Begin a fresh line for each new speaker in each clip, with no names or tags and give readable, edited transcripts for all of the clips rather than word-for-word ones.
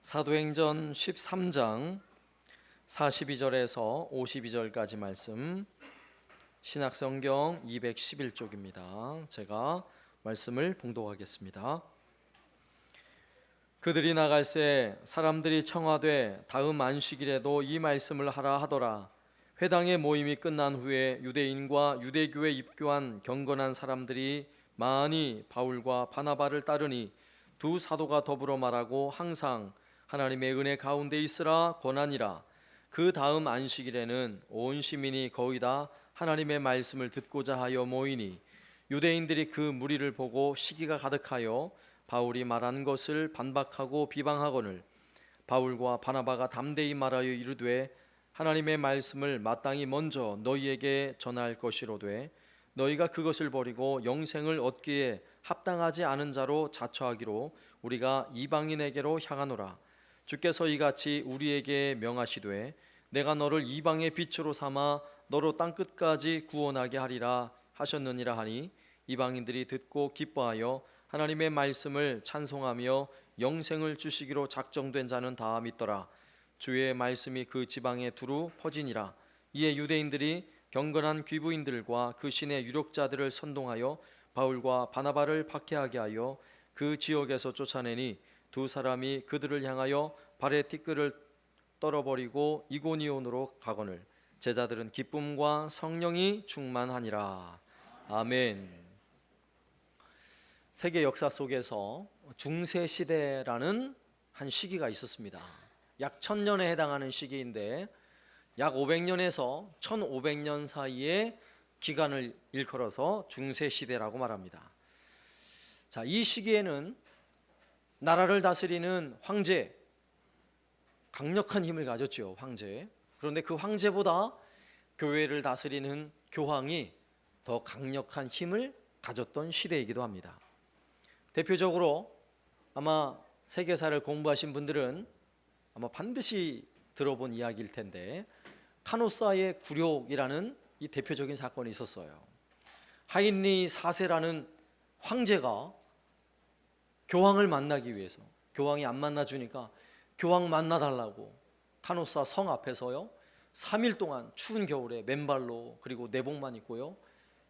사도행전 13장 42절에서 52절까지 말씀, 신약성경 211쪽입니다. 제가 말씀을 봉독하겠습니다. 그들이 나갈새 사람들이 청하되 다음 안식일에도 이 말씀을 하라 하더라. 회당의 모임이 끝난 후에 유대인과 유대교에 입교한 경건한 사람들이 많이 바울과 바나바를 따르니 두 사도가 더불어 말하고 항상 하나님의 은혜 가운데 있으라 권하니라. 그 다음 안식일에는 온 시민이 거의 다 하나님의 말씀을 듣고자 하여 모이니 유대인들이 그 무리를 보고 시기가 가득하여 바울이 말한 것을 반박하고 비방하거늘 바울과 바나바가 담대히 말하여 이르되 하나님의 말씀을 마땅히 먼저 너희에게 전할 것이로되 너희가 그것을 버리고 영생을 얻기에 합당하지 않은 자로 자처하기로 우리가 이방인에게로 향하노라. 주께서 이같이 우리에게 명하시되 내가 너를 이방의 빛으로 삼아 너로 땅끝까지 구원하게 하리라 하셨느니라 하니 이방인들이 듣고 기뻐하여 하나님의 말씀을 찬송하며 영생을 주시기로 작정된 자는 다 믿더라. 주의 말씀이 그 지방에 두루 퍼지니라. 이에 유대인들이 경건한 귀부인들과 그 신의 유력자들을 선동하여 바울과 바나바를 박해하게 하여 그 지역에서 쫓아내니 두 사람이 그들을 향하여 발에 티끌을 떨어버리고 이고니온으로 가거늘 제자들은 기쁨과 성령이 충만하니라. 아멘. 세계 역사 속에서 중세 시대라는 한 시기가 있었습니다. 약 1000년에 해당하는 시기인데 약 500년에서 1500년 사이의 기간을 일컬어서 중세 시대라고 말합니다. 자, 이 시기에는 나라를 다스리는 황제, 강력한 힘을 가졌죠. 황제. 그런데 그 황제보다 교회를 다스리는 교황이 더 강력한 힘을 가졌던 시대이기도 합니다. 대표적으로 아마 세계사를 공부하신 분들은 아마 반드시 들어본 이야기일 텐데 카노사의 굴욕이라는 이 대표적인 사건이 있었어요. 하인리 4세라는 황제가 교황을 만나기 위해서, 교황이 안 만나주니까 교황 만나달라고 카노사 성 앞에서요 3일 동안 추운 겨울에 맨발로 그리고 내복만 입고요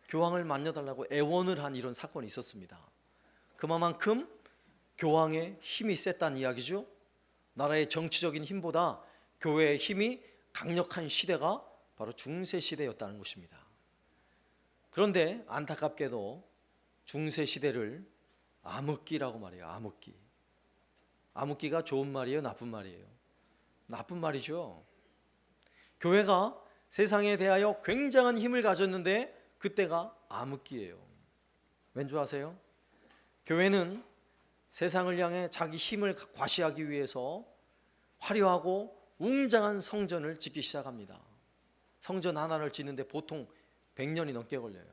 교황을 만나달라고 애원을 한 이런 사건이 있었습니다. 그만큼 교황의 힘이 셌다는 이야기죠. 나라의 정치적인 힘보다 교회의 힘이 강력한 시대가 바로 중세 시대였다는 것입니다. 그런데 안타깝게도 중세 시대를 암흑기라고 말해요. 암흑기. 암흑기가 좋은 말이에요, 나쁜 말이에요? 나쁜 말이죠. 교회가 세상에 대하여 굉장한 힘을 가졌는데 그때가 암흑기예요. 왠 줄 아세요? 교회는 세상을 향해 자기 힘을 과시하기 위해서 화려하고 웅장한 성전을 짓기 시작합니다. 성전 하나를 짓는데 보통 100년이 넘게 걸려요.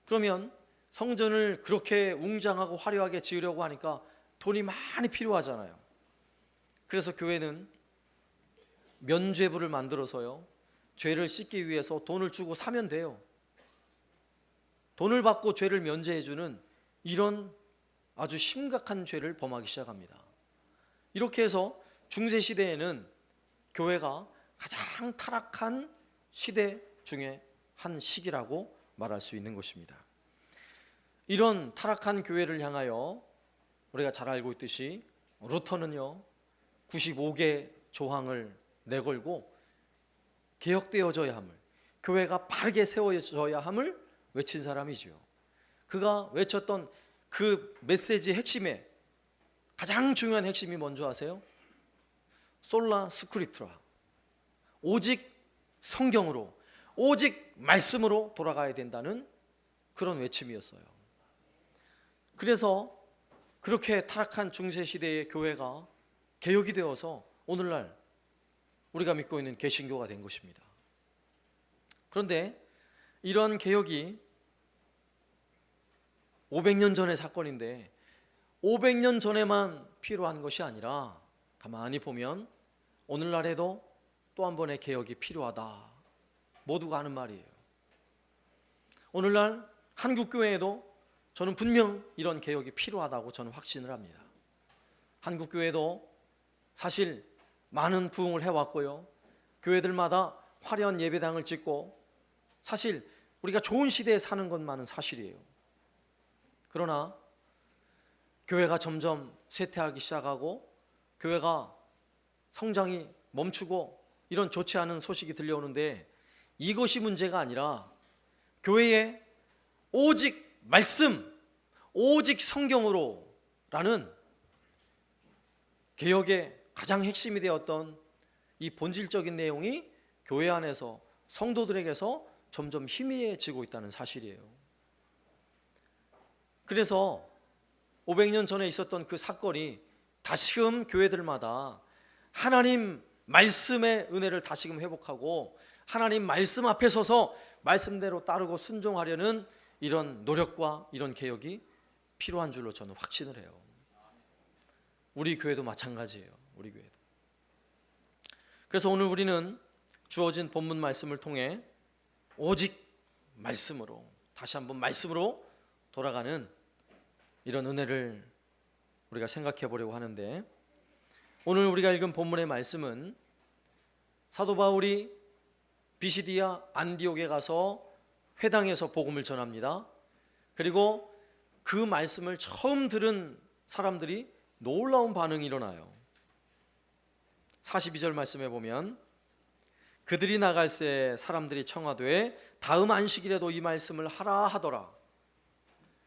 그러면 성전을 그렇게 웅장하고 화려하게 지으려고 하니까 돈이 많이 필요하잖아요. 그래서 교회는 면죄부를 만들어서요 죄를 씻기 위해서 돈을 주고 사면 돼요. 돈을 받고 죄를 면제해주는 이런 아주 심각한 죄를 범하기 시작합니다. 이렇게 해서 중세시대에는 교회가 가장 타락한 시대 중에 한 시기라고 말할 수 있는 것입니다. 이런 타락한 교회를 향하여 우리가 잘 알고 있듯이 루터는요 95개 조항을 내걸고 개혁되어져야 함을, 교회가 바르게 세워져야 함을 외친 사람이지요. 그가 외쳤던 그 메시지의 핵심에 가장 중요한 핵심이 뭔지 아세요? 솔라 스크립투라, 오직 성경으로, 오직 말씀으로 돌아가야 된다는 그런 외침이었어요. 그래서 그렇게 타락한 중세시대의 교회가 개혁이 되어서 오늘날 우리가 믿고 있는 개신교가 된 것입니다. 그런데 이런 개혁이 500년 전의 사건인데 500년 전에만 필요한 것이 아니라 가만히 보면 오늘날에도 또 한 번의 개혁이 필요하다. 모두가 하는 말이에요. 오늘날 한국교회에도 저는 분명 이런 개혁이 필요하다고 저는 확신을 합니다. 한국교회도 사실 많은 부흥을 해왔고요. 교회들마다 화려한 예배당을 짓고 사실 우리가 좋은 시대에 사는 것만은 사실이에요. 그러나 교회가 점점 쇠퇴하기 시작하고 교회가 성장이 멈추고 이런 좋지 않은 소식이 들려오는데 이것이 문제가 아니라 교회에 오직 말씀, 오직 성경으로 라는 개혁의 가장 핵심이 되었던 이 본질적인 내용이 교회 안에서 성도들에게서 점점 희미해지고 있다는 사실이에요. 그래서 500년 전에 있었던 그 사건이 다시금 교회들마다 하나님 말씀의 은혜를 다시금 회복하고 하나님 말씀 앞에 서서 말씀대로 따르고 순종하려는 이런 노력과 이런 개혁이 필요한 줄로 저는 확신을 해요. 우리 교회도 마찬가지예요. 우리 교회도. 그래서 오늘 우리는 주어진 본문 말씀을 통해 오직 말씀으로, 다시 한번 말씀으로 돌아가는 이런 은혜를 우리가 생각해 보려고 하는데, 오늘 우리가 읽은 본문의 말씀은 사도 바울이 비시디아 안디옥에 가서 회당에서 복음을 전합니다. 그리고 그 말씀을 처음 들은 사람들이 놀라운 반응이 일어나요. 42절 말씀에 보면 그들이 나갈새 사람들이 청하되 다음 안식일에도 이 말씀을 하라 하더라.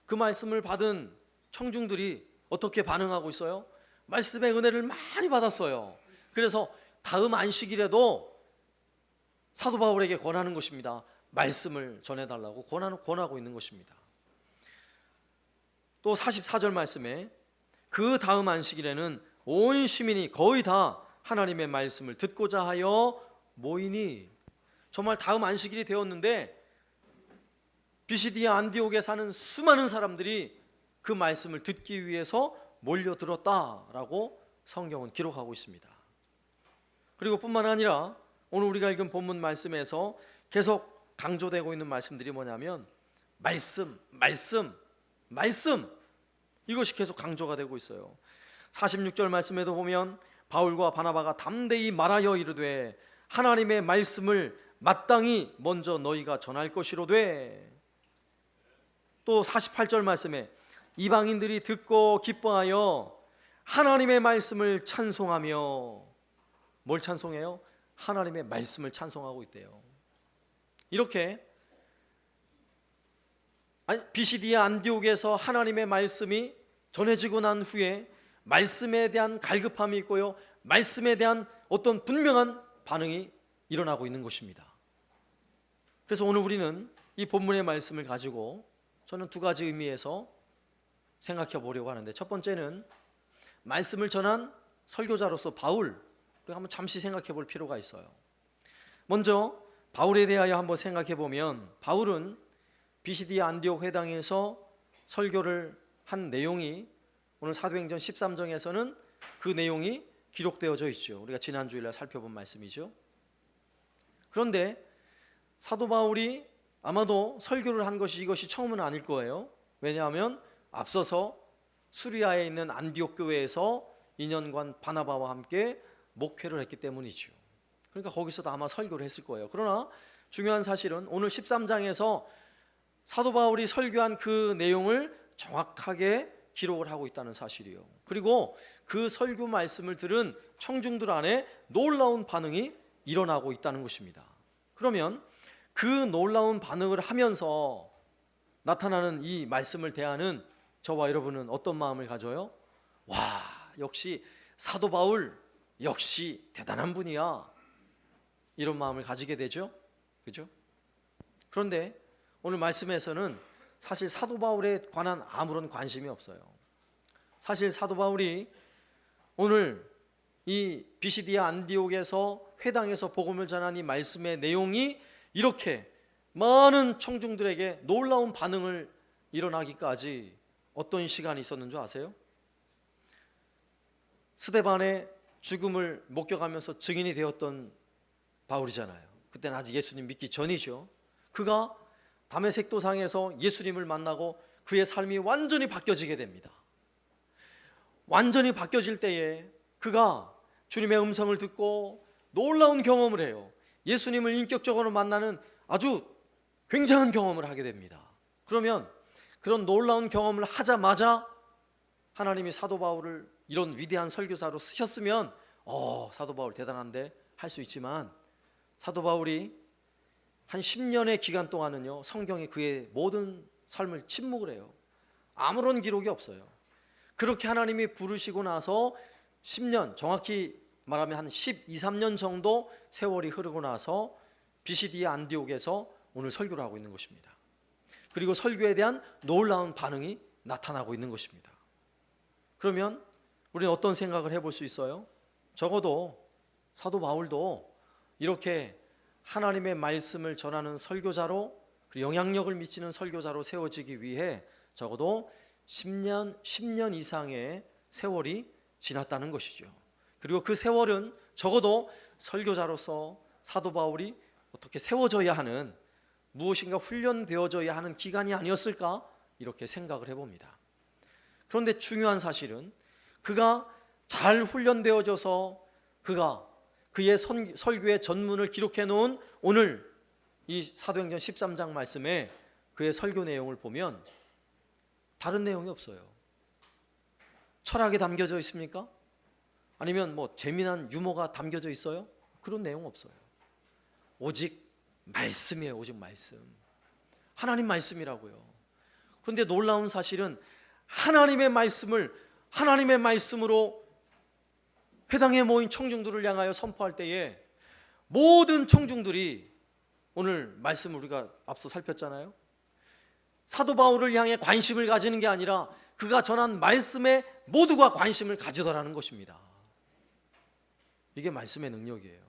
그 말씀을 받은 청중들이 어떻게 반응하고 있어요? 말씀의 은혜를 많이 받았어요. 그래서 다음 안식일에도 사도 바울에게 권하는 것입니다. 말씀을 전해달라고 권하고 있는 것입니다. 또 44절 말씀에 그 다음 안식일에는 온 시민이 거의 다 하나님의 말씀을 듣고자 하여 모이니, 정말 다음 안식일이 되었는데 비시디아 안디옥에 사는 수많은 사람들이 그 말씀을 듣기 위해서 몰려들었다라고 성경은 기록하고 있습니다. 그리고 뿐만 아니라 오늘 우리가 읽은 본문 말씀에서 계속 강조되고 있는 말씀들이 뭐냐면 말씀, 이것이 계속 강조가 되고 있어요. 46절 말씀에도 보면 바울과 바나바가 담대히 말하여 이르되 하나님의 말씀을 마땅히 먼저 너희가 전할 것이로되, 또 48절 말씀에 이방인들이 듣고 기뻐하여 하나님의 말씀을 찬송하며, 뭘 찬송해요? 하나님의 말씀을 찬송하고 있대요. 이렇게 비시디아 안디옥에서 하나님의 말씀이 전해지고 난 후에 말씀에 대한 갈급함이 있고요, 말씀에 대한 어떤 분명한 반응이 일어나고 있는 것입니다. 그래서 오늘 우리는 이 본문의 말씀을 가지고 저는 두 가지 의미에서 생각해 보려고 하는데, 첫 번째는 말씀을 전한 설교자로서 바울, 우리가 한번 잠시 생각해 볼 필요가 있어요. 먼저 바울에 대하여 한번 생각해 보면, 바울은 비시디아 안디옥 회당에서 설교를 한 내용이 오늘 사도행전 13장에서는 그 내용이 기록되어져 있죠. 우리가 지난 주일날 살펴본 말씀이죠. 그런데 사도 바울이 아마도 설교를 한 것이 이것이 처음은 아닐 거예요. 왜냐하면 앞서서 수리아에 있는 안디옥 교회에서 2년간 바나바와 함께 목회를 했기 때문이죠. 그러니까 거기서도 아마 설교를 했을 거예요. 그러나 중요한 사실은 오늘 13장에서 사도 바울이 설교한 그 내용을 정확하게 기록을 하고 있다는 사실이에요. 그리고 그 설교 말씀을 들은 청중들 안에 놀라운 반응이 일어나고 있다는 것입니다. 그러면 그 놀라운 반응을 하면서 나타나는 이 말씀을 대하는 저와 여러분은 어떤 마음을 가져요? 와, 역시 사도 바울 역시 대단한 분이야, 이런 마음을 가지게 되죠. 그죠? 그런데 오늘 말씀에서는 사실 사도 바울에 관한 아무런 관심이 없어요. 사실 사도 바울이 오늘 이 비시디아 안디옥에서 회당에서 복음을 전한 이 말씀의 내용이 이렇게 많은 청중들에게 놀라운 반응을 일어나기까지 어떤 시간이 있었는 줄 아세요? 스데반의 죽음을 목격하면서 증인이 되었던 바울이잖아요. 그때는 아직 예수님 믿기 전이죠. 그가 다메섹 도상에서 예수님을 만나고 그의 삶이 완전히 바뀌어지게 됩니다. 완전히 바뀌어질 때에 그가 주님의 음성을 듣고 놀라운 경험을 해요. 예수님을 인격적으로 만나는 아주 굉장한 경험을 하게 됩니다. 그러면 그런 놀라운 경험을 하자마자 하나님이 사도 바울을 이런 위대한 설교사로 쓰셨으면 사도 바울 대단한데 할 수 있지만, 사도 바울이 한 10년의 기간 동안은요, 성경에 그의 모든 삶을 침묵을 해요. 아무런 기록이 없어요. 그렇게 하나님이 부르시고 나서 10년, 정확히 말하면 한 12, 13년 정도 세월이 흐르고 나서 BCD 안디옥에서 오늘 설교를 하고 있는 것입니다. 그리고 설교에 대한 놀라운 반응이 나타나고 있는 것입니다. 그러면 우리는 어떤 생각을 해볼 수 있어요? 적어도 사도 바울도 이렇게 하나님의 말씀을 전하는 설교자로, 그 영향력을 미치는 설교자로 세워지기 위해 적어도 10년 이상의 세월이 지났다는 것이죠. 그리고 그 세월은 적어도 설교자로서 사도 바울이 어떻게 세워져야 하는, 무엇인가 훈련되어져야 하는 기간이 아니었을까, 이렇게 생각을 해봅니다. 그런데 중요한 사실은 그가 잘 훈련되어져서 그의 설교의 전문을 기록해 놓은 오늘 이 사도행전 13장 말씀에 그의 설교 내용을 보면 다른 내용이 없어요. 철학이 담겨져 있습니까? 아니면 재미난 유머가 담겨져 있어요? 그런 내용 없어요. 오직 말씀이에요. 오직 말씀. 하나님 말씀이라고요. 그런데 놀라운 사실은 하나님의 말씀을 하나님의 말씀으로 회당에 모인 청중들을 향하여 선포할 때에 모든 청중들이, 오늘 말씀을 우리가 앞서 살폈잖아요. 사도 바울을 향해 관심을 가지는 게 아니라 그가 전한 말씀에 모두가 관심을 가지더라는 것입니다. 이게 말씀의 능력이에요.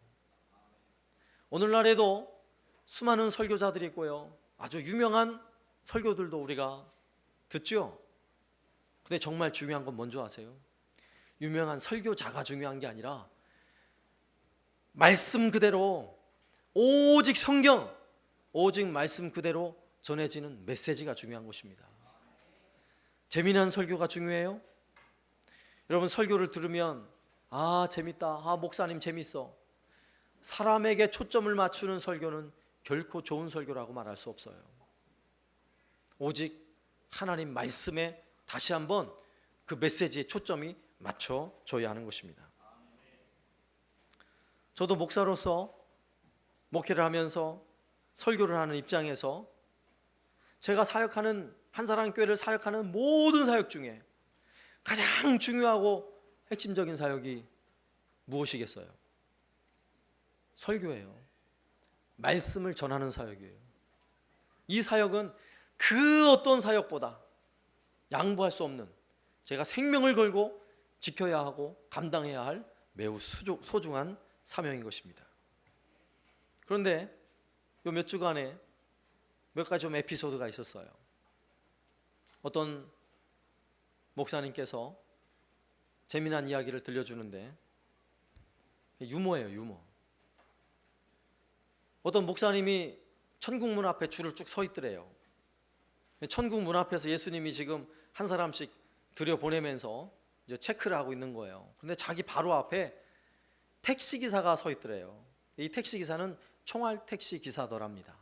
오늘날에도 수많은 설교자들이 있고요, 아주 유명한 설교들도 우리가 듣죠. 근데 정말 중요한 건 뭔지 아세요? 유명한 설교자가 중요한 게 아니라 말씀 그대로, 오직 성경, 오직 말씀 그대로 전해지는 메시지가 중요한 것입니다. 재미난 설교가 중요해요? 여러분, 설교를 들으면 재밌다, 목사님 재밌어, 사람에게 초점을 맞추는 설교는 결코 좋은 설교라고 말할 수 없어요. 오직 하나님 말씀에 다시 한번 그 메시지의 초점이 맞춰져야 하는 것입니다. 저도 목사로서 목회를 하면서 설교를 하는 입장에서 제가 사역하는, 한 사람 교회를 사역하는 모든 사역 중에 가장 중요하고 핵심적인 사역이 무엇이겠어요? 설교예요. 말씀을 전하는 사역이에요. 이 사역은 그 어떤 사역보다 양보할 수 없는, 제가 생명을 걸고 지켜야 하고 감당해야 할 매우 소중한 사명인 것입니다. 그런데 요 몇 주간에 몇 가지 좀 에피소드가 있었어요. 어떤 목사님께서 재미난 이야기를 들려주는데, 유머예요, 유머. 어떤 목사님이 천국 문 앞에 줄을 쭉 서 있더래요. 천국 문 앞에서 예수님이 지금 한 사람씩 들여보내면서 이제 체크를 하고 있는 거예요. 근데 자기 바로 앞에 택시기사가 서 있더래요. 이 택시기사는 총알 택시 기사더랍니다.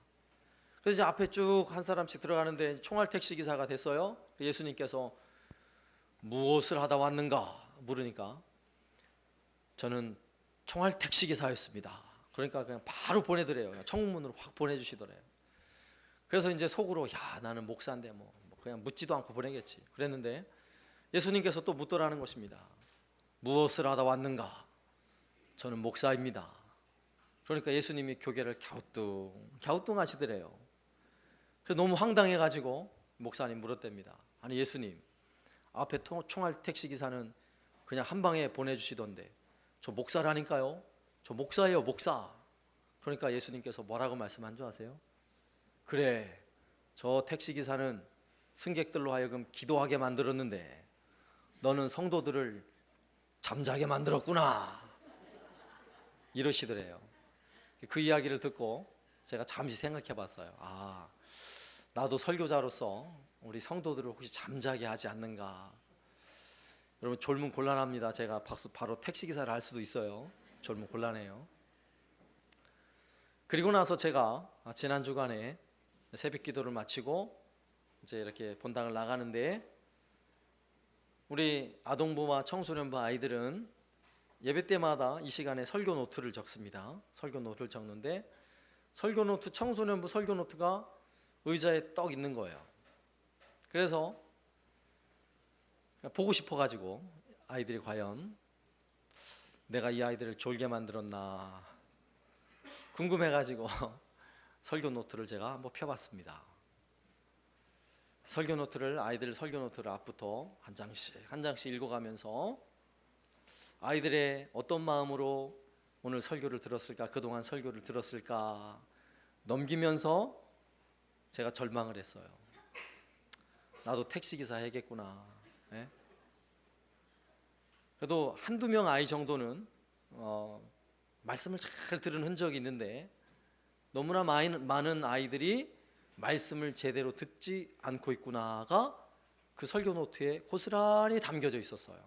그래서 이제 앞에 쭉 한 사람씩 들어가는데 총알 택시기사가 됐어요. 예수님께서 무엇을 하다 왔는가 물으니까 저는 총알 택시기사였습니다. 그러니까 그냥 바로 보내드려요. 청문으로 확 보내주시더래요. 그래서 이제 속으로 나는 목사인데 뭐 그냥 묻지도 않고 보내겠지 그랬는데, 예수님께서 또 묻더라는 것입니다. 무엇을 하다 왔는가? 저는 목사입니다. 그러니까 예수님이 고개를 갸우뚱하시더래요. 그래서 너무 황당해가지고 목사님 물었답니다. 아니 예수님, 앞에 총알 택시기사는 그냥 한 방에 보내주시던데 저 목사라니까요. 저 목사예요, 목사. 그러니까 예수님께서 뭐라고 말씀한 줄 아세요? 그래, 저 택시기사는 승객들로 하여금 기도하게 만들었는데 너는 성도들을 잠자게 만들었구나, 이러시더래요. 그 이야기를 듣고 제가 잠시 생각해 봤어요. 나도 설교자로서 우리 성도들을 혹시 잠자게 하지 않는가. 여러분 졸면 곤란합니다. 제가 바로 택시기사를 할 수도 있어요. 졸면 곤란해요. 그리고 나서 제가 지난 주간에 새벽 기도를 마치고 이제 이렇게 본당을 나가는데, 우리 아동부와 청소년부 아이들은 예배 때마다 이 시간에 설교 노트를 적습니다. 설교 노트를 적는데, 설교 노트, 청소년부 설교 노트가 의자에 떡 있는 거예요. 그래서 보고 싶어 가지고 아이들이 과연 내가 이 아이들을 졸게 만들었나 궁금해 가지고 설교 노트를 제가 한번 펴봤습니다. 설교 노트를, 아이들 설교 노트를 앞부터 한 장씩 읽어가면서 아이들의 어떤 마음으로 오늘 설교를 들었을까, 그동안 설교를 들었을까 넘기면서 제가 절망을 했어요. 나도 택시기사 해야겠구나. 예? 그래도 한두 명 아이 정도는 말씀을 잘 들은 흔적이 있는데, 너무나 많은 아이들이 말씀을 제대로 듣지 않고 있구나가 그 설교 노트에 고스란히 담겨져 있었어요.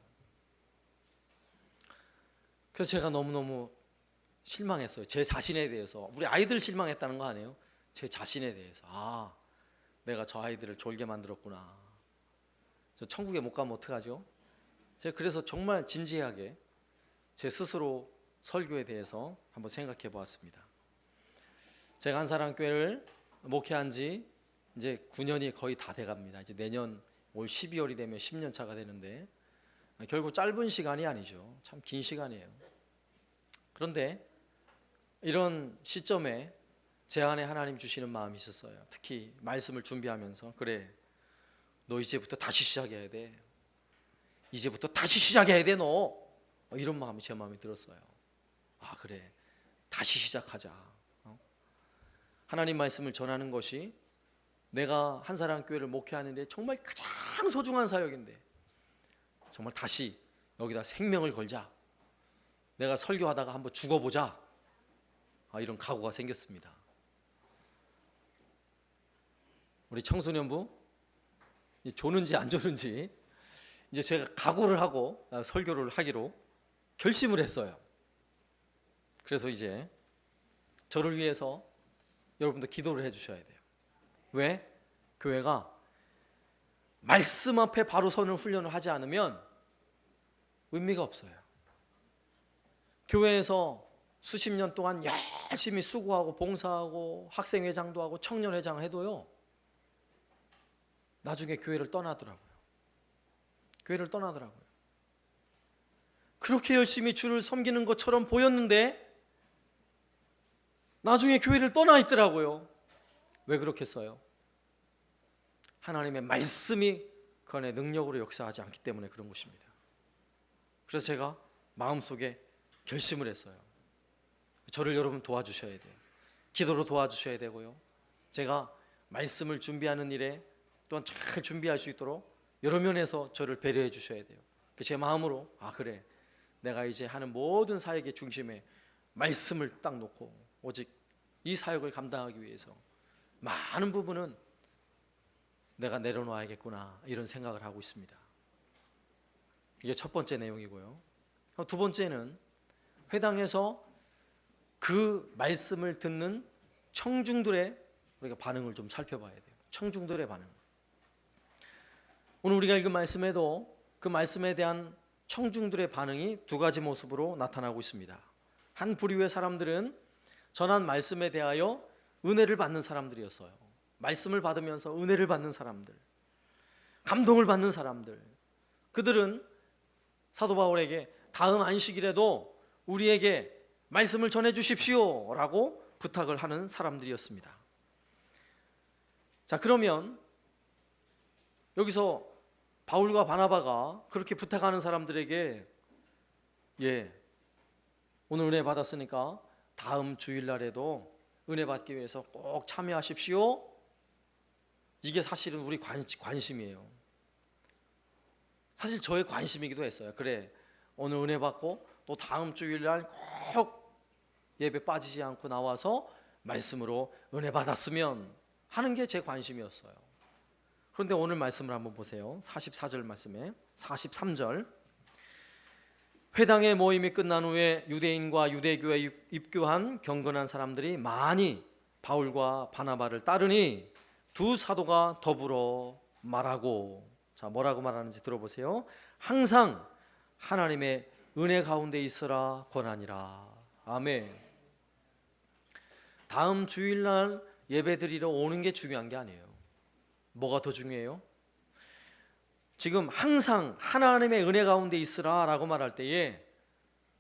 그래서 제가 너무너무 실망했어요. 제 자신에 대해서. 우리 아이들 실망했다는 거 아니에요? 제 자신에 대해서. 내가 저 아이들을 졸게 만들었구나. 저 천국에 못 가면 어떡하죠? 제가 그래서 정말 진지하게 제 스스로 설교에 대해서 한번 생각해 보았습니다. 제가 한사랑교회를 목회한 지 이제 9년이 거의 다 돼갑니다. 이제 내년 올 12월이 되면 10년 차가 되는데, 결국 짧은 시간이 아니죠. 참 긴 시간이에요. 그런데 이런 시점에 제 안에 하나님 주시는 마음이 있었어요. 특히 말씀을 준비하면서, 그래, 너 이제부터 다시 시작해야 돼. 이제부터 다시 시작해야 돼, 너. 이런 마음이 제 마음에 들었어요. 그래, 다시 시작하자. 하나님 말씀을 전하는 것이 내가 한사랑교회를 목회하는 데 정말 가장 소중한 사역인데, 정말 다시 여기다 생명을 걸자. 내가 설교하다가 한번 죽어보자. 이런 각오가 생겼습니다. 우리 청소년부 조는지 안 조는지 이제 제가 각오를 하고 설교를 하기로 결심을 했어요. 그래서 이제 저를 위해서 여러분도 기도를 해주셔야 돼요. 왜? 교회가 말씀 앞에 바로 서는 훈련을 하지 않으면 의미가 없어요. 교회에서 수십 년 동안 열심히 수고하고 봉사하고 학생회장도 하고 청년회장 해도요, 나중에 교회를 떠나더라고요. 그렇게 열심히 주를 섬기는 것처럼 보였는데 나중에 교회를 떠나 있더라고요. 왜 그렇겠어요? 하나님의 말씀이 그 안에 능력으로 역사하지 않기 때문에 그런 것입니다. 그래서 제가 마음속에 결심을 했어요. 저를 여러분 도와주셔야 돼요. 기도로 도와주셔야 되고요. 제가 말씀을 준비하는 일에 또한 잘 준비할 수 있도록 여러 면에서 저를 배려해 주셔야 돼요. 제 마음으로 그래, 내가 이제 하는 모든 사역의 중심에 말씀을 딱 놓고 오직 이 사역을 감당하기 위해서 많은 부분은 내가 내려놓아야겠구나, 이런 생각을 하고 있습니다. 이게 첫 번째 내용이고요. 두 번째는 회당에서 그 말씀을 듣는 청중들의 우리가 반응을 좀 살펴봐야 돼요. 청중들의 반응. 오늘 우리가 읽은 말씀에도 그 말씀에 대한 청중들의 반응이 두 가지 모습으로 나타나고 있습니다. 한 부류의 사람들은 전한 말씀에 대하여 은혜를 받는 사람들이었어요. 말씀을 받으면서 은혜를 받는 사람들, 감동을 받는 사람들, 그들은 사도 바울에게 다음 안식일에도 우리에게 말씀을 전해 주십시오 라고 부탁을 하는 사람들이었습니다. 자, 그러면 여기서 바울과 바나바가 그렇게 부탁하는 사람들에게 오늘 은혜 받았으니까 다음 주일날에도 은혜 받기 위해서 꼭 참여하십시오, 이게 사실은 우리 관심이에요. 사실 저의 관심이기도 했어요. 그래, 오늘 은혜 받고 또 다음 주일날 꼭 예배 빠지지 않고 나와서 말씀으로 은혜 받았으면 하는 게 제 관심이었어요. 그런데 오늘 말씀을 한번 보세요. 44절 말씀에 43절 회당의 모임이 끝난 후에 유대인과 유대교에 입교한 경건한 사람들이 많이 바울과 바나바를 따르니 두 사도가 더불어 말하고, 자, 뭐라고 말하는지 들어보세요. 항상 하나님의 은혜 가운데 있어라 권하니라. 아멘. 다음 주일날 예배드리러 오는 게 중요한 게 아니에요. 뭐가 더 중요해요? 지금 항상 하나님의 은혜 가운데 있으라 라고 말할 때에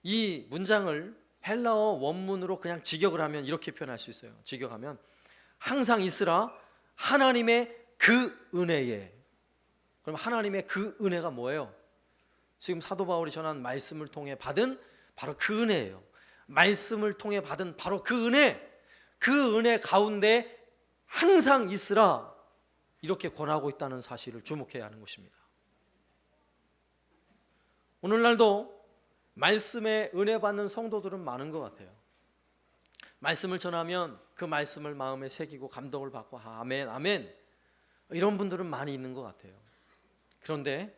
이 문장을 헬라어 원문으로 그냥 직역을 하면 이렇게 표현할 수 있어요. 직역하면 항상 있으라 하나님의 그 은혜에. 그럼 하나님의 그 은혜가 뭐예요? 지금 사도 바울이 전한 말씀을 통해 받은 바로 그 은혜예요. 말씀을 통해 받은 바로 그 은혜 가운데 항상 있으라 이렇게 권하고 있다는 사실을 주목해야 하는 것입니다. 오늘날도 말씀에 은혜 받는 성도들은 많은 것 같아요. 말씀을 전하면 그 말씀을 마음에 새기고 감동을 받고 아멘 아멘 이런 분들은 많이 있는 것 같아요. 그런데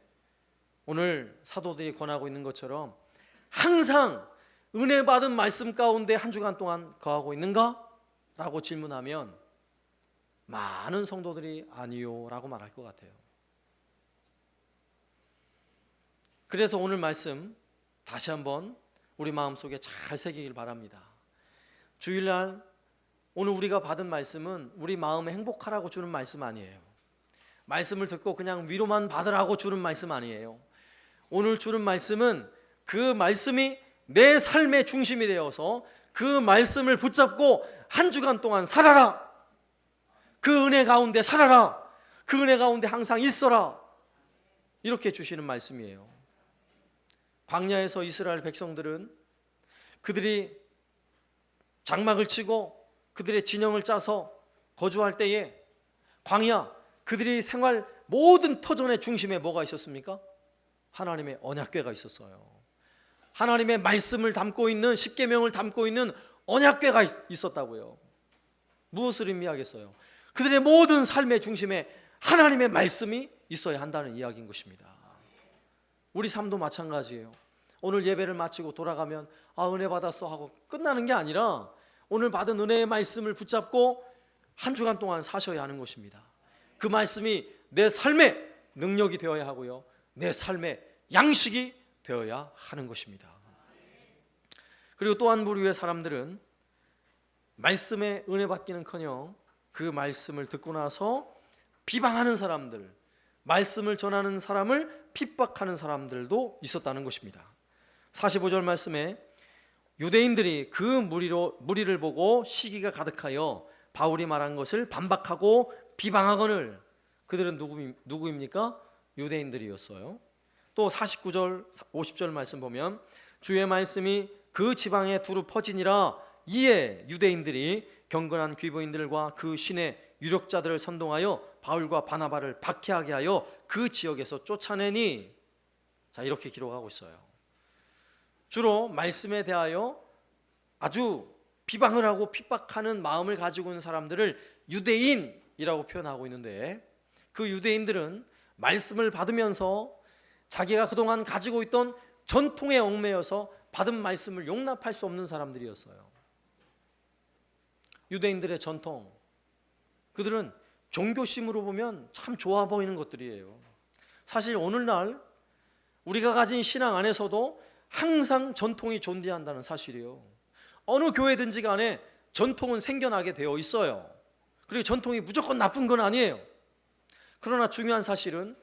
오늘 사도들이 권하고 있는 것처럼 항상 은혜 받은 말씀 가운데 한 주간 동안 거하고 있는가? 라고 질문하면 많은 성도들이 아니요 라고 말할 것 같아요. 그래서 오늘 말씀 다시 한번 우리 마음속에 잘 새기길 바랍니다. 주일날 오늘 우리가 받은 말씀은 우리 마음에 행복하라고 주는 말씀 아니에요. 말씀을 듣고 그냥 위로만 받으라고 주는 말씀 아니에요. 오늘 주는 말씀은 그 말씀이 내 삶의 중심이 되어서 그 말씀을 붙잡고 한 주간 동안 살아라. 그 은혜 가운데 살아라. 그 은혜 가운데 항상 있어라. 이렇게 주시는 말씀이에요. 광야에서 이스라엘 백성들은 그들이 장막을 치고 그들의 진영을 짜서 거주할 때에 광야, 그들이 생활 모든 터전의 중심에 뭐가 있었습니까? 하나님의 언약궤가 있었어요. 하나님의 말씀을 담고 있는, 십계명을 담고 있는 언약궤가 있었다고요. 무엇을 의미하겠어요? 그들의 모든 삶의 중심에 하나님의 말씀이 있어야 한다는 이야기인 것입니다. 우리 삶도 마찬가지예요. 오늘 예배를 마치고 돌아가면 은혜 받았어 하고 끝나는 게 아니라 오늘 받은 은혜의 말씀을 붙잡고 한 주간 동안 사셔야 하는 것입니다. 그 말씀이 내 삶의 능력이 되어야 하고요, 내 삶의 양식이 되어야 하는 것입니다. 그리고 또 한 부류의 사람들은 말씀에 은혜 받기는커녕 그 말씀을 듣고 나서 비방하는 사람들, 말씀을 전하는 사람을 핍박하는 사람들도 있었다는 것입니다. 45절 말씀에 유대인들이 그 무리를 보고 시기가 가득하여 바울이 말한 것을 반박하고 비방하거늘. 그들은 누구입니까? 유대인들이었어요. 또 49절 50절 말씀 보면 주의 말씀이 그 지방에 두루 퍼지니라. 이에 유대인들이 경건한 귀부인들과 그 신의 유력자들을 선동하여 바울과 바나바를 박해하게 하여 그 지역에서 쫓아내니. 자, 이렇게 기록하고 있어요. 주로 말씀에 대하여 아주 비방을 하고 핍박하는 마음을 가지고 있는 사람들을 유대인이라고 표현하고 있는데, 그 유대인들은 말씀을 받으면서 자기가 그동안 가지고 있던 전통에 얽매여서 받은 말씀을 용납할 수 없는 사람들이었어요. 유대인들의 전통, 그들은 종교심으로 보면 참 좋아 보이는 것들이에요. 사실 오늘날 우리가 가진 신앙 안에서도 항상 전통이 존재한다는 사실이에요. 어느 교회든지 간에 전통은 생겨나게 되어 있어요. 그리고 전통이 무조건 나쁜 건 아니에요. 그러나 중요한 사실은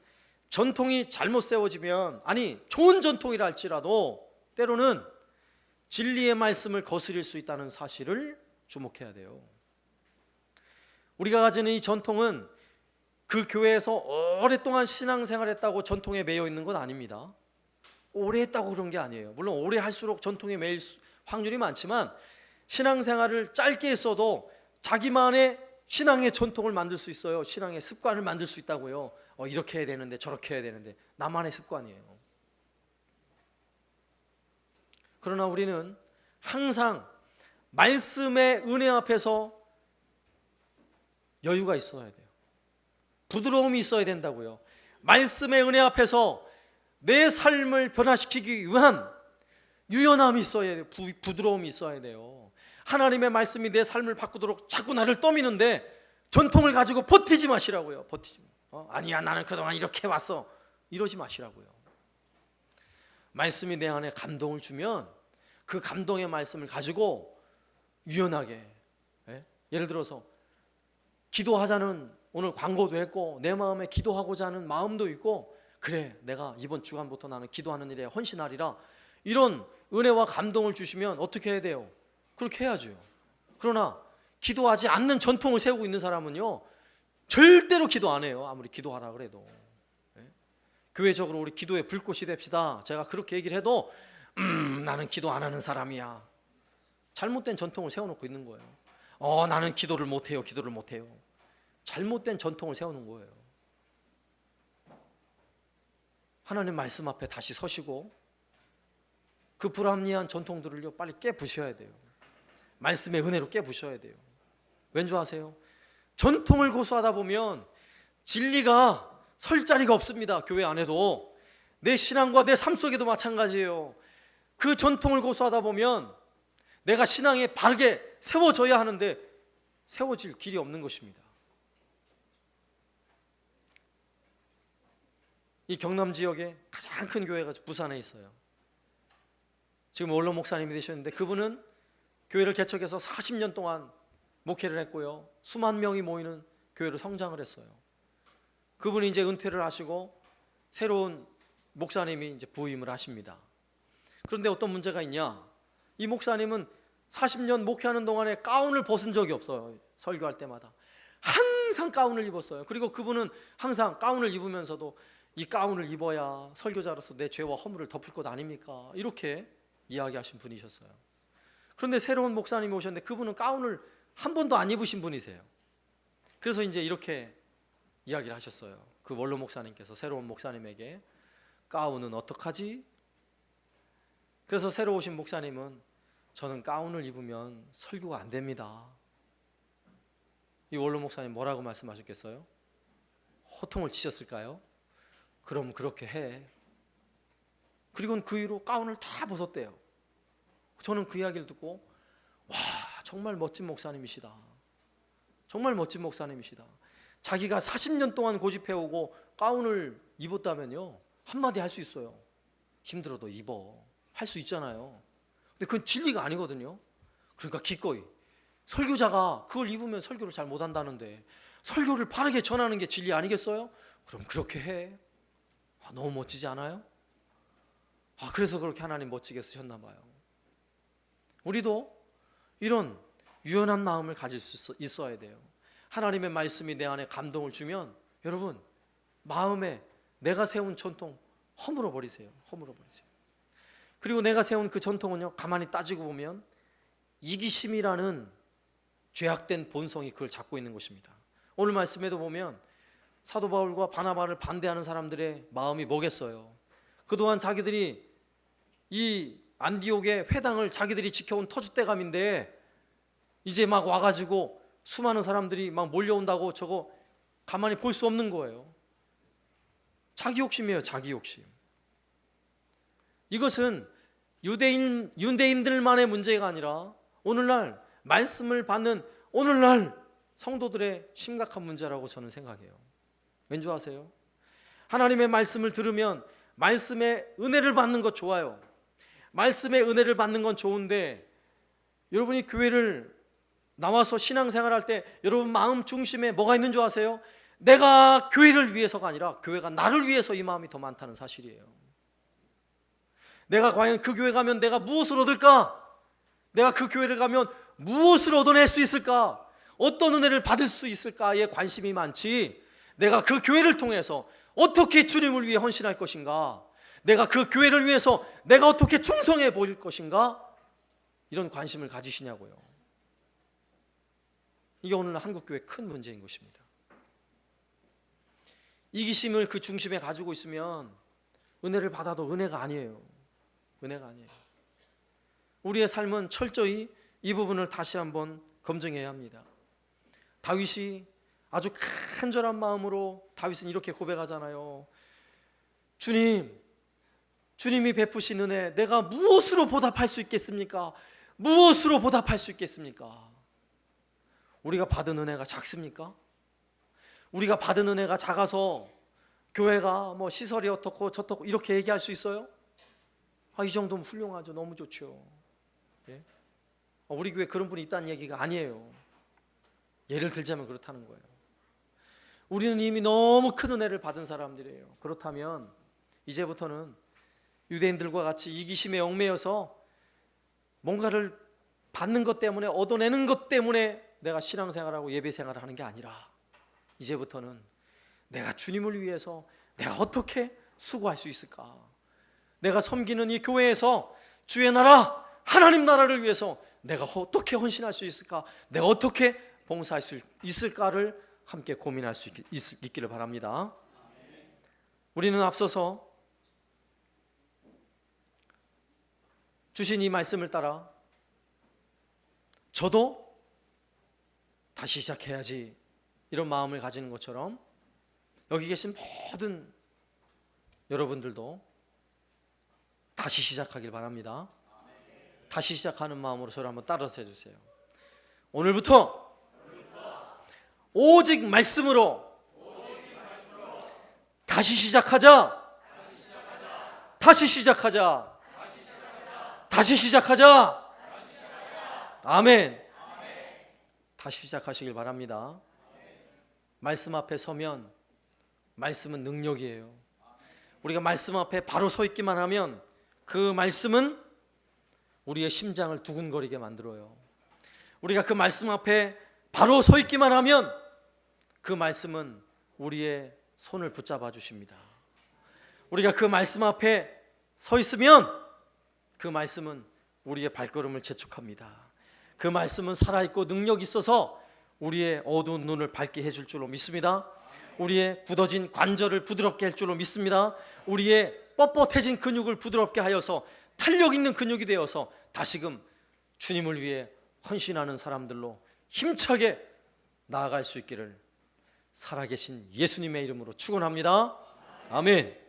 전통이 잘못 세워지면, 아니 좋은 전통이라 할지라도 때로는 진리의 말씀을 거스릴 수 있다는 사실을 주목해야 돼요. 우리가 가지는 이 전통은 그 교회에서 오랫동안 신앙생활했다고 전통에 매여 있는 건 아닙니다. 오래 했다고 그런 게 아니에요. 물론 오래 할수록 전통에 매일 확률이 많지만 신앙생활을 짧게 했어도 자기만의 신앙의 전통을 만들 수 있어요. 신앙의 습관을 만들 수 있다고요. 이렇게 해야 되는데 저렇게 해야 되는데, 나만의 습관이에요. 그러나 우리는 항상 말씀의 은혜 앞에서 여유가 있어야 돼요. 부드러움이 있어야 된다고요. 말씀의 은혜 앞에서 내 삶을 변화시키기 위한 유연함이 있어야 돼요. 부드러움이 있어야 돼요. 하나님의 말씀이 내 삶을 바꾸도록 자꾸 나를 떠미는데 전통을 가지고 버티지 마시라고요. 버티지 마. 아니야, 나는 그동안 이렇게 왔어. 이러지 마시라고요. 말씀이 내 안에 감동을 주면 그 감동의 말씀을 가지고 유연하게, 예를 들어서 기도하자는 오늘 광고도 했고 내 마음에 기도하고자 하는 마음도 있고, 그래 내가 이번 주간부터 나는 기도하는 일에 헌신하리라, 이런 은혜와 감동을 주시면 어떻게 해야 돼요? 그렇게 해야죠. 그러나 기도하지 않는 전통을 세우고 있는 사람은요, 절대로 기도 안 해요. 아무리 기도하라 그래도. 교회적으로 우리 기도에 불꽃이 됩시다, 제가 그렇게 얘기를 해도 나는 기도 안 하는 사람이야. 잘못된 전통을 세워놓고 있는 거예요. 나는 기도를 못해요. 기도를 못해요. 잘못된 전통을 세우는 거예요. 하나님 말씀 앞에 다시 서시고 그 불합리한 전통들을요 빨리 깨부셔야 돼요. 말씀의 은혜로 깨부셔야 돼요. 왠 줄 아세요? 전통을 고수하다 보면 진리가 설 자리가 없습니다. 교회 안에도 내 신앙과 내 삶 속에도 마찬가지예요. 그 전통을 고수하다 보면 내가 신앙에 바르게 세워져야 하는데 세워질 길이 없는 것입니다. 이 경남 지역에 가장 큰 교회가 부산에 있어요. 지금 원로 목사님이 되셨는데 그분은 교회를 개척해서 40년 동안 목회를 했고요, 수만 명이 모이는 교회로 성장을 했어요. 그분이 이제 은퇴를 하시고 새로운 목사님이 이제 부임을 하십니다. 그런데 어떤 문제가 있냐? 이 목사님은 40년 목회하는 동안에 가운을 벗은 적이 없어요. 설교할 때마다 항상 가운을 입었어요. 그리고 그분은 항상 가운을 입으면서도 이 가운을 입어야 설교자로서 내 죄와 허물을 덮을 것 아닙니까? 이렇게 이야기하신 분이셨어요. 그런데 새로운 목사님이 오셨는데 그분은 가운을 한 번도 안 입으신 분이세요. 그래서 이제 이렇게 이야기를 하셨어요. 그 원로 목사님께서 새로운 목사님에게, 가운은 어떡하지? 그래서 새로 오신 목사님은, 저는 가운을 입으면 설교가 안 됩니다. 이 원로 목사님 뭐라고 말씀하셨겠어요? 호통을 치셨을까요? 그럼 그렇게 해. 그리고는 그 이후로 가운을 다 벗었대요. 저는 그 이야기를 듣고, 와, 정말 멋진 목사님이시다. 정말 멋진 목사님이시다. 자기가 40년 동안 고집해오고 가운을 입었다면요, 한마디 할 수 있어요. 힘들어도 입어. 할 수 있잖아요. 근데 그건 진리가 아니거든요. 그러니까 기꺼이, 설교자가 그걸 입으면 설교를 잘 못한다는데 설교를 바르게 전하는 게 진리 아니겠어요? 그럼 그렇게 해. 너무 멋지지 않아요? 그래서 그렇게 하나님 멋지게 쓰셨나 봐요. 우리도 이런 유연한 마음을 가질 수 있어야 돼요. 하나님의 말씀이 내 안에 감동을 주면 여러분, 마음에 내가 세운 전통 허물어 버리세요. 허물어 버리세요. 그리고 내가 세운 그 전통은요, 가만히 따지고 보면 이기심이라는 죄악된 본성이 그걸 잡고 있는 것입니다. 오늘 말씀에도 보면 사도 바울과 바나바를 반대하는 사람들의 마음이 뭐겠어요? 그동안 자기들이 이 안디옥의 회당을 자기들이 지켜온 터줏대감인데 이제 막 와가지고 수많은 사람들이 막 몰려온다고 저거 가만히 볼 수 없는 거예요. 자기 욕심이에요. 자기 욕심. 이것은 유대인들만의 문제가 아니라 오늘날 말씀을 받는 오늘날 성도들의 심각한 문제라고 저는 생각해요. 왠지 아세요? 하나님의 말씀을 들으면 말씀의 은혜를 받는 것 좋아요. 말씀의 은혜를 받는 건 좋은데, 여러분이 교회를 나와서 신앙생활할 때 여러분 마음 중심에 뭐가 있는 줄 아세요? 내가 교회를 위해서가 아니라 교회가 나를 위해서 이 마음이 더 많다는 사실이에요. 내가 과연 그 교회 가면 내가 무엇을 얻을까? 내가 그 교회를 가면 무엇을 얻어낼 수 있을까? 어떤 은혜를 받을 수 있을까에 관심이 많지, 내가 그 교회를 통해서 어떻게 주님을 위해 헌신할 것인가, 내가 그 교회를 위해서 내가 어떻게 충성해 보일 것인가, 이런 관심을 가지시냐고요. 이게 오늘날 한국교회의 큰 문제인 것입니다. 이기심을 그 중심에 가지고 있으면 은혜를 받아도 은혜가 아니에요. 은혜가 아니에요. 우리의 삶은 철저히 이 부분을 다시 한번 검증해야 합니다. 다윗이 아주 간절한 마음으로, 다윗은 이렇게 고백하잖아요. 주님, 주님이 베푸신 은혜 내가 무엇으로 보답할 수 있겠습니까? 무엇으로 보답할 수 있겠습니까? 우리가 받은 은혜가 작습니까? 우리가 받은 은혜가 작아서 교회가 뭐 시설이 어떻고 저떻고 이렇게 얘기할 수 있어요? 이 정도면 훌륭하죠. 너무 좋죠. 예? 우리 교회 그런 분이 있다는 얘기가 아니에요. 예를 들자면 그렇다는 거예요. 우리는 이미 너무 큰 은혜를 받은 사람들이에요. 그렇다면 이제부터는 유대인들과 같이 이기심에 얽매여서 뭔가를 받는 것 때문에, 얻어내는 것 때문에 내가 신앙생활하고 예배생활을 하는 게 아니라 이제부터는 내가 주님을 위해서 내가 어떻게 수고할 수 있을까? 내가 섬기는 이 교회에서 주의 나라, 하나님 나라를 위해서 내가 어떻게 헌신할 수 있을까? 내가 어떻게 봉사할 수 있을까를 함께 고민할 수 있기를 바랍니다. 우리는 앞서서 주신 이 말씀을 따라 저도 다시 시작해야지 이런 마음을 가지는 것처럼 여기 계신 모든 여러분들도 다시 시작하길 바랍니다. 다시 시작하는 마음으로 저를 한번 따라서 해주세요. 오늘부터 오직 말씀으로 다시 시작하자. 다시 시작하자. 다시 시작하자. 아멘. 다시 시작하시길 바랍니다. 말씀 앞에 서면 말씀은 능력이에요. 우리가 말씀 앞에 바로 서 있기만 하면 그 말씀은 우리의 심장을 두근거리게 만들어요. 우리가 그 말씀 앞에 바로 서 있기만 하면 그 말씀은 우리의 손을 붙잡아 주십니다. 우리가 그 말씀 앞에 서 있으면 그 말씀은 우리의 발걸음을 재촉합니다. 그 말씀은 살아있고 능력 있어서 우리의 어두운 눈을 밝게 해줄 줄로 믿습니다. 우리의 굳어진 관절을 부드럽게 할 줄로 믿습니다. 우리의 뻣뻣해진 근육을 부드럽게 하여서 탄력 있는 근육이 되어서 다시금 주님을 위해 헌신하는 사람들로 힘차게 나아갈 수 있기를 살아계신 예수님의 이름으로 축원합니다. 아멘.